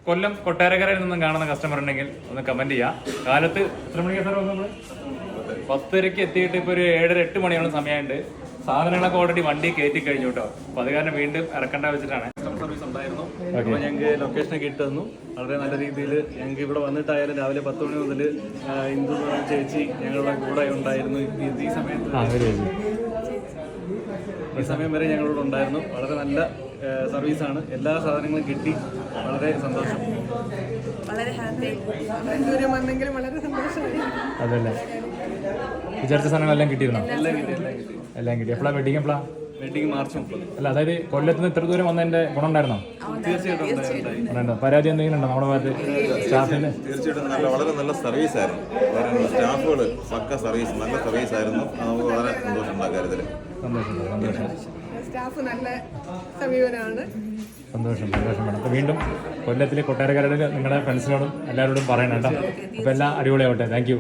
കൊല്ലം കൊട്ടാരക്കരയിൽ നിന്നും കാണുന്ന കസ്റ്റമർ ഉണ്ടെങ്കിൽ ഒന്ന് കമന്റ് ചെയ്യാം. കാലത്ത് എത്ര മണിക്കാണ് സാർ നമ്മൾ 10:30 എത്തിയിട്ട് ഇപ്പോൾ ഒരു 7:30-8 മണിയാണ് സമയമുണ്ട്. സാധനങ്ങളൊക്കെ ഓൾറെഡി വണ്ടി കയറ്റി കഴിഞ്ഞു കേട്ടോ. അപ്പോൾ അത് കാരണം വീണ്ടും ഇറക്കേണ്ട വെച്ചിട്ടാണ്. കസ്റ്റമർ സർവീസ് ഉണ്ടായിരുന്നു. അപ്പോൾ ഞങ്ങൾക്ക് ലൊക്കേഷനൊക്കെ ഇട്ട് തന്നു. വളരെ നല്ല രീതിയിൽ ഞങ്ങൾക്ക് ഇവിടെ വന്നിട്ടായാലും രാവിലെ 10 മണി മുതൽ ഇന്ദു ചേച്ചി ഞങ്ങളുടെ കൂടെ ഉണ്ടായിരുന്നു. ഈ സമയം വരെ ഞങ്ങളോട് ഉണ്ടായിരുന്നു. വളരെ നല്ല സർവീസാണ്. എല്ലാ സാധനങ്ങളും കിട്ടി. വളരെ സന്തോഷം. വളരെ ഹാപ്പി. ദൂരം വന്നെങ്കിലും വളരെ സന്തോഷമായി. അതല്ലേ വിചാരിച്ച സാധനങ്ങളെല്ലാം കിട്ടിയിരുന്നു. എല്ലാം കിട്ടി. എപ്പോഴാണ് വെഡിങ്? എപ്പോഴാണ് വെഡിങ്? മാർച്ച് 30. അല്ല, അതായത് കൊല്ലത്ത് നിന്ന് ഇത്ര ദൂരം വന്നതിന്റെ ഗുണം ഉണ്ടായിരുന്നോ? തീർച്ചയായിട്ടും. പരാതി എന്തെങ്കിലും ഉണ്ടോ നമ്മുടെ ഭാഗത്ത് സ്റ്റാഫിന്? തീർച്ചയായിട്ടും വളരെ നല്ല സർവീസ് ആയിരുന്നു. സ്റ്റാഫുകൾ പക്ക സർവീസ്, നല്ല സർവീസ് ആയിരുന്നു. നമുക്ക് വളരെ സന്തോഷം കാര്യത്തിൽ. സ്റ്റാഫ് നല്ല സമീപനമാണ്. സന്തോഷം വേണം. അപ്പോൾ വീണ്ടും കൊല്ലത്തിലെ കൊട്ടാരക്കരയിൽ നിങ്ങളുടെ ഫ്രണ്ട്സിനോടും എല്ലാവരോടും പറയണം കേട്ടോ. അപ്പോൾ എല്ലാം അടിപൊളിയാവട്ടെ. Thank you.